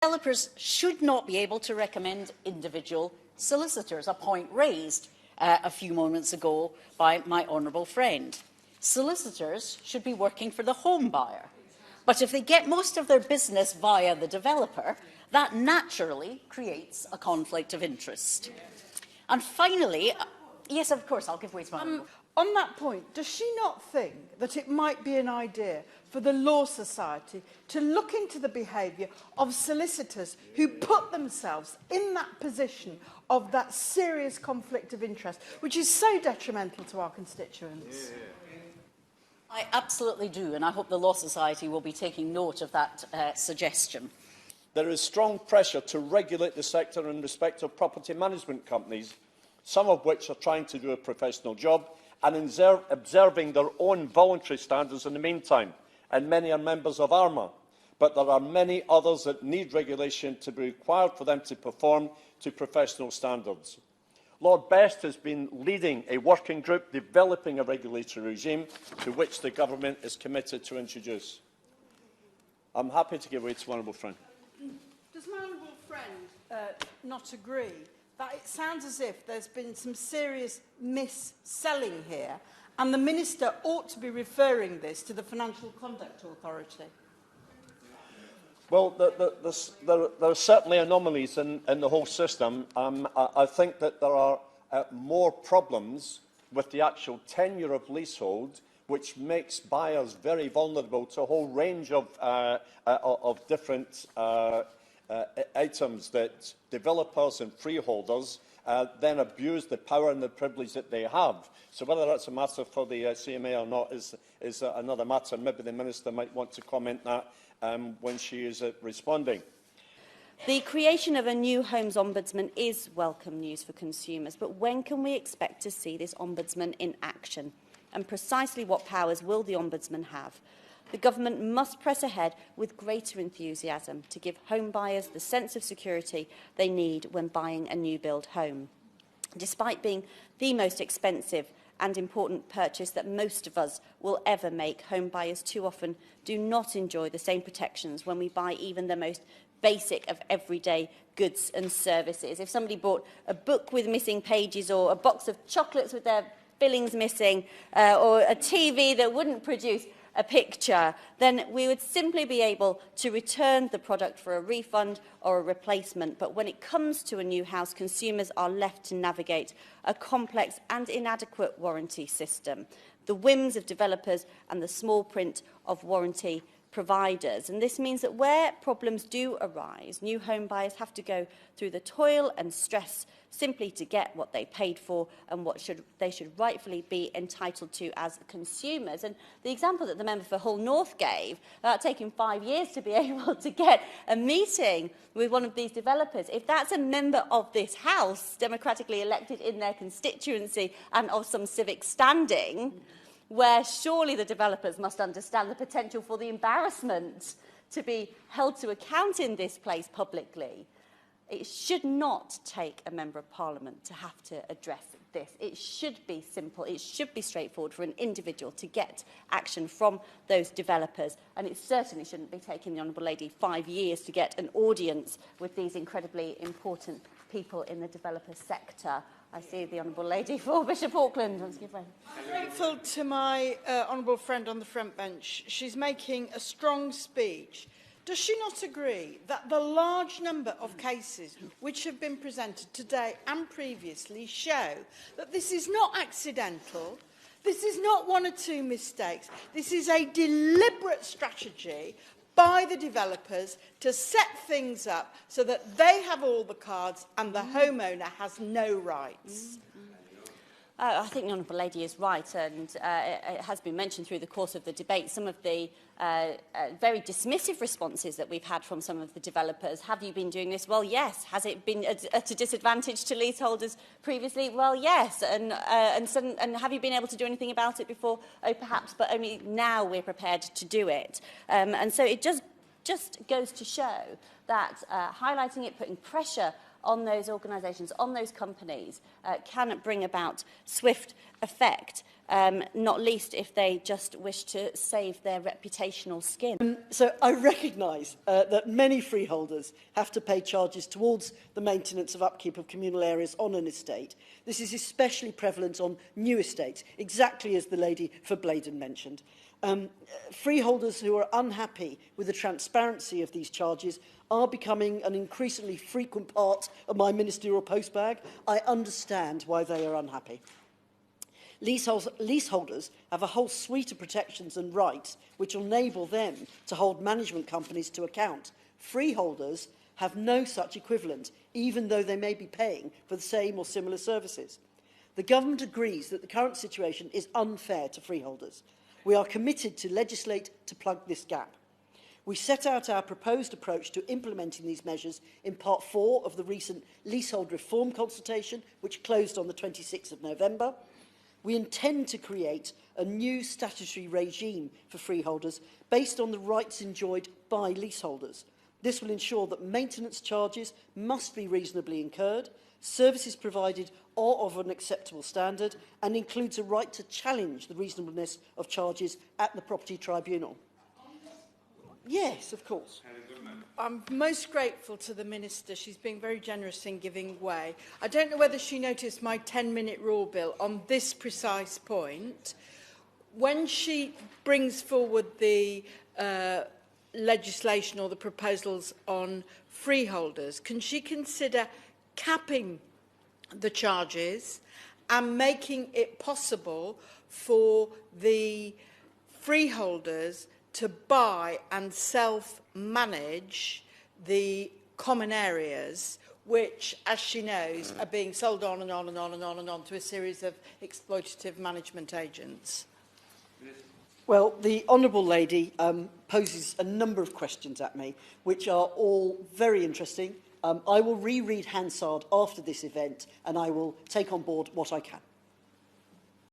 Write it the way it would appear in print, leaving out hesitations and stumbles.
Developers should not be able to recommend individual solicitors, a point raised a few moments ago by my honourable friend. Solicitors should be working for the home buyer. But if they get most of their business via the developer, that naturally creates a conflict of interest. And finally, yes, of course, I'll give way to my honourable. On that point, does she not think that it might be an idea for the Law Society to look into the behaviour of solicitors who put themselves in that position of that serious conflict of interest, which is so detrimental to our constituents? I absolutely do, and I hope the Law Society will be taking note of that suggestion. There is strong pressure to regulate the sector in respect of property management companies, some of which are trying to do a professional job and observing their own voluntary standards in the meantime, and many are members of ARMA. But there are many others that need regulation to be required for them to perform to professional standards. Lord Best has been leading a working group developing a regulatory regime to which the Government is committed to introduce. I'm happy to give way to my honourable friend. Does my honourable friend not agree that it sounds as if there's been some serious mis-selling here, and the Minister ought to be referring this to the Financial Conduct Authority? Well, there are certainly anomalies in the whole system. I think that there are more problems with the actual tenure of leasehold, which makes buyers very vulnerable to a whole range of different items that developers and freeholders then abuse the power and the privilege that they have. So whether that's a matter for the CMA or not is another matter. Maybe the Minister might want to comment that when she is responding. The creation of a new Homes Ombudsman is welcome news for consumers, but when can we expect to see this Ombudsman in action? And precisely what powers will the Ombudsman have? The Government must press ahead with greater enthusiasm to give home buyers the sense of security they need when buying a new build home. Despite being the most expensive and important purchase that most of us will ever make, home buyers too often do not enjoy the same protections when we buy even the most basic of everyday goods and services. If somebody bought a book with missing pages, or a box of chocolates with their fillings missing, or a TV that wouldn't produce a picture, then we would simply be able to return the product for a refund or a replacement. But when it comes to a new house, consumers are left to navigate a complex and inadequate warranty system, the whims of developers and the small print of warranty providers. And this means that where problems do arise, new home buyers have to go through the toil and stress simply to get what they paid for and what they should rightfully be entitled to as consumers. And the example that the member for Hull North gave about taking 5 years to be able to get a meeting with one of these developers, if that's a member of this House, democratically elected in their constituency and of some civic standing, where surely the developers must understand the potential for the embarrassment to be held to account in this place publicly. It should not take a Member of Parliament to have to address this. It should be simple, it should be straightforward for an individual to get action from those developers, and it certainly shouldn't be taking the Honourable Lady 5 years to get an audience with these incredibly important people in the developer sector. I see the Honourable Lady for Bishop Auckland wants to give way. I'm grateful to my honourable friend on the front bench. She's making a strong speech. Does she not agree that the large number of cases which have been presented today and previously show that this is not accidental, this is not one or two mistakes, this is a deliberate strategy by the developers to set things up so that they have all the cards and the homeowner has no rights? I think the Honourable Lady is right, and it has been mentioned through the course of the debate, some of the very dismissive responses that we've had from some of the developers. Have you been doing this? Well, yes. Has it been at a disadvantage to leaseholders previously? Well, yes. And have you been able to do anything about it before? Oh, perhaps, but only now we're prepared to do it. And so it just just goes to show that highlighting it, putting pressure on those organisations, on those companies, can bring about swift effect, not least if they just wish to save their reputational skin. So I recognise that many freeholders have to pay charges towards the maintenance of upkeep of communal areas on an estate. This is especially prevalent on new estates, exactly as the lady for Blaydon mentioned. Freeholders who are unhappy with the transparency of these charges are becoming an increasingly frequent part of my ministerial postbag. I understand why they are unhappy. Leaseholders have a whole suite of protections and rights which enable them to hold management companies to account. Freeholders have no such equivalent, even though they may be paying for the same or similar services. The government agrees that the current situation is unfair to freeholders. We are committed to legislate to plug this gap. We set out our proposed approach to implementing these measures in Part 4 of the recent leasehold reform consultation, which closed on the 26th of November. We intend to create a new statutory regime for freeholders based on the rights enjoyed by leaseholders. This will ensure that maintenance charges must be reasonably incurred, services provided are of an acceptable standard, and includes a right to challenge the reasonableness of charges at the property tribunal. Yes, of course. Helen Goodman. I'm most grateful to the Minister. She's been very generous in giving way. I don't know whether she noticed my 10-minute rule, Bill, on this precise point. When she brings forward the legislation or the proposals on freeholders, can she consider capping the charges and making it possible for the freeholders to buy and self-manage the common areas, which, as she knows, are being sold on and on and on and on and on to a series of exploitative management agents? Well, the Honourable Lady poses a number of questions at me, which are all very interesting. I will reread Hansard after this event, and I will take on board what I can.